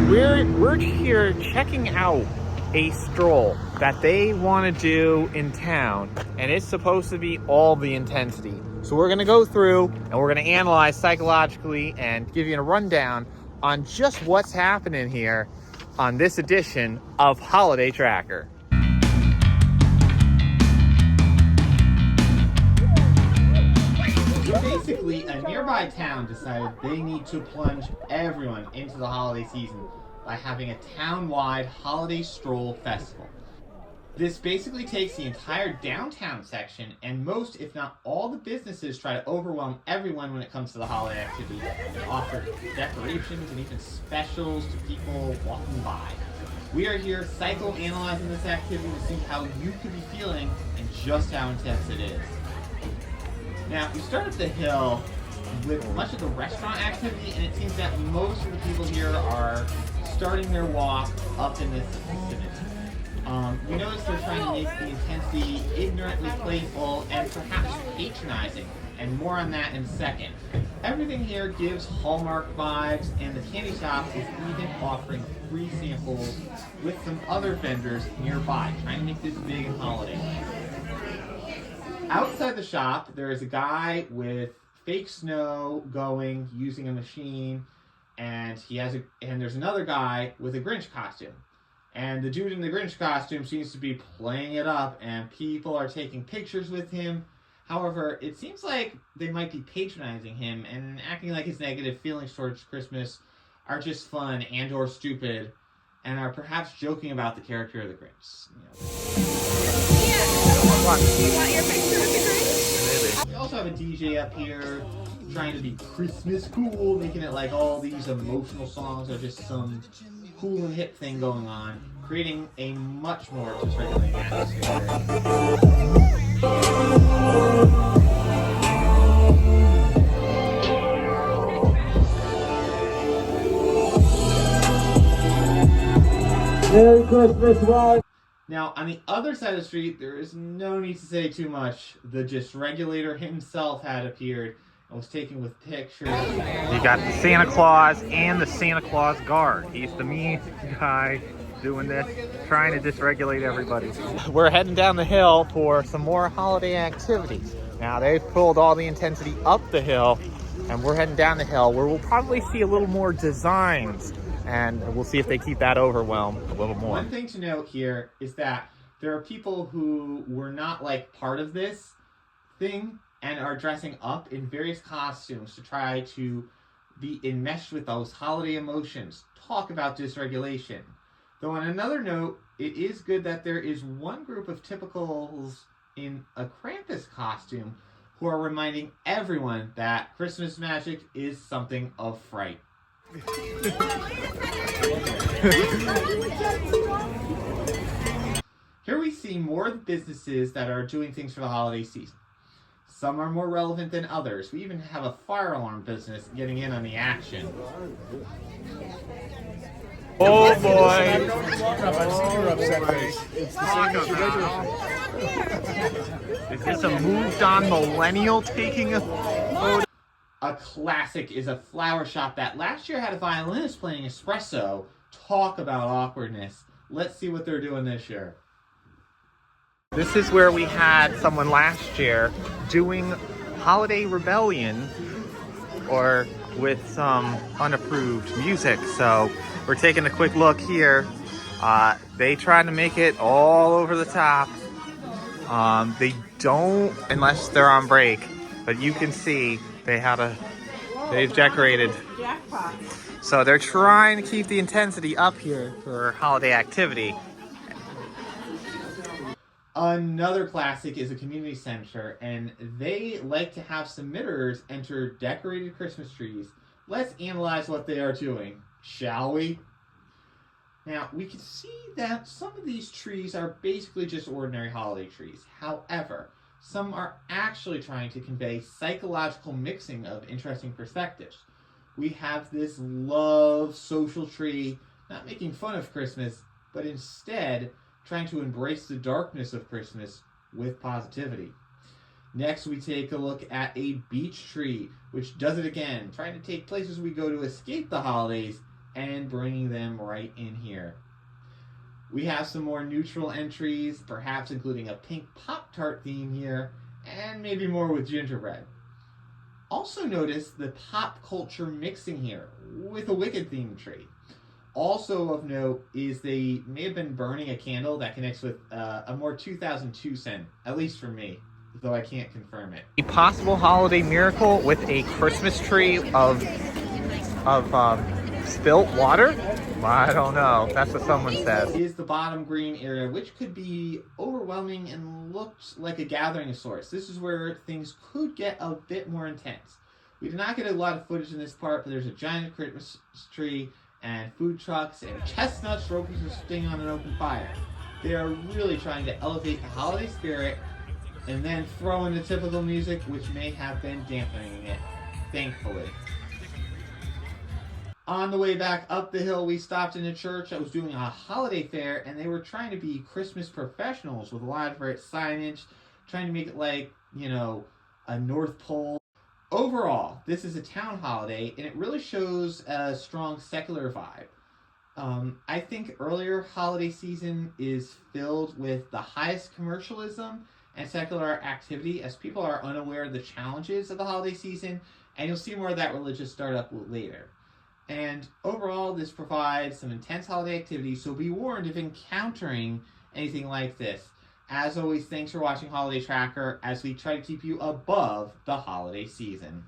We're here checking out a stroll that they want to do in town, and it's supposed to be all the intensity. So we're gonna go through and we're gonna analyze psychologically and give you a rundown on just what's happening here on this edition of Holiday Tracker. Basically, a nearby town decided they need to plunge everyone into the holiday season by having a town-wide holiday stroll festival. This basically takes the entire downtown section, and most, if not all, the businesses try to overwhelm everyone when it comes to the holiday activity and offer decorations and even specials to people walking by. We are here psychoanalyzing this activity to see how you could be feeling and just how intense it is. Now, we start at the hill with much of the restaurant activity, and it seems that most of the people here are starting their walk up in this vicinity. We notice they're trying to make the intensity ignorantly playful and perhaps patronizing, and more on that in a second. Everything here gives Hallmark vibes, and the candy shop is even offering free samples with some other vendors nearby, trying to make this big and holiday. Outside the shop, there is a guy with fake snow going, using a machine, and there's another guy with a Grinch costume. And the dude in the Grinch costume seems to be playing it up, and people are taking pictures with him. However, it seems like they might be patronizing him and acting like his negative feelings towards Christmas are just fun and or stupid, and are perhaps joking about the character of the Grinch. Do you want your picture with the Grinch? We also have a DJ up here trying to be Christmas cool, making it like all these emotional songs are just some cool and hip thing going on, creating a much more dysregulating atmosphere. Merry Christmas, Ron. Now, on the other side of the street, there is no need to say too much. The Dysregulator himself had appeared and was taken with pictures. You got the Santa Claus and the Santa Claus guard. He's the mean guy doing this, trying to dysregulate everybody. We're heading down the hill for some more holiday activities. Now, they've pulled all the intensity up the hill, and we're heading down the hill where we'll probably see a little more designs, and we'll see if they keep that overwhelm a little more. One thing to note here is that there are people who were not like part of this thing and are dressing up in various costumes to try to be enmeshed with those holiday emotions, talk about dysregulation. Though on another note, it is good that there is one group of typicals in a Krampus costume who are reminding everyone that Christmas magic is something of fright. Here we see more of the businesses that are doing things for the holiday season. Some are more relevant than others. We even have a fire alarm business getting in on the action. Oh boy! Is this a moved-on millennial taking a photo? A classic is a flower shop that last year had a violinist playing espresso. Talk about awkwardness. Let's see what they're doing this year. This is where we had someone last year doing Holiday Rebellion, or with some unapproved music. So we're taking a quick look here. They tried to make it all over the top. They don't, unless they're on break, but you can see they've decorated. So they're trying to keep the intensity up here for holiday activity. Another classic is a community center, and they like to have submitters enter decorated Christmas trees. Let's analyze what they are doing, shall we? Now, we can see that some of these trees are basically just ordinary holiday trees. However, some are actually trying to convey psychological mixing of interesting perspectives. We have this love social tree, not making fun of Christmas, but instead trying to embrace the darkness of Christmas with positivity. Next, we take a look at a beach tree, which does it again, trying to take places we go to escape the holidays and bringing them right in here. We have some more neutral entries, perhaps including a pink Pop-Tart theme here, and maybe more with gingerbread. Also notice the pop culture mixing here with a Wicked themed tree. Also of note is they may have been burning a candle that connects with a more 2002 scent, at least for me, though I can't confirm it. A possible holiday miracle with a Christmas tree of spilt water? I don't know. That's what someone says. Is the bottom green area, which could be overwhelming and looks like a gathering of sorts. This is where things could get a bit more intense. We did not get a lot of footage in this part, but there's a giant Christmas tree and food trucks and chestnuts roasting on an open fire. They are really trying to elevate the holiday spirit and then throw in the typical music, which may have been dampening it, thankfully. On the way back up the hill, we stopped in a church that was doing a holiday fair, and they were trying to be Christmas professionals with a lot of great signage, trying to make it like, a North Pole. Overall, this is a town holiday, and it really shows a strong secular vibe. I think earlier holiday season is filled with the highest commercialism and secular activity as people are unaware of the challenges of the holiday season, and you'll see more of that religious startup later. And overall, this provides some intense holiday activities, so be warned if encountering anything like this. As always, thanks for watching Holiday Tracker as we try to keep you above the holiday season.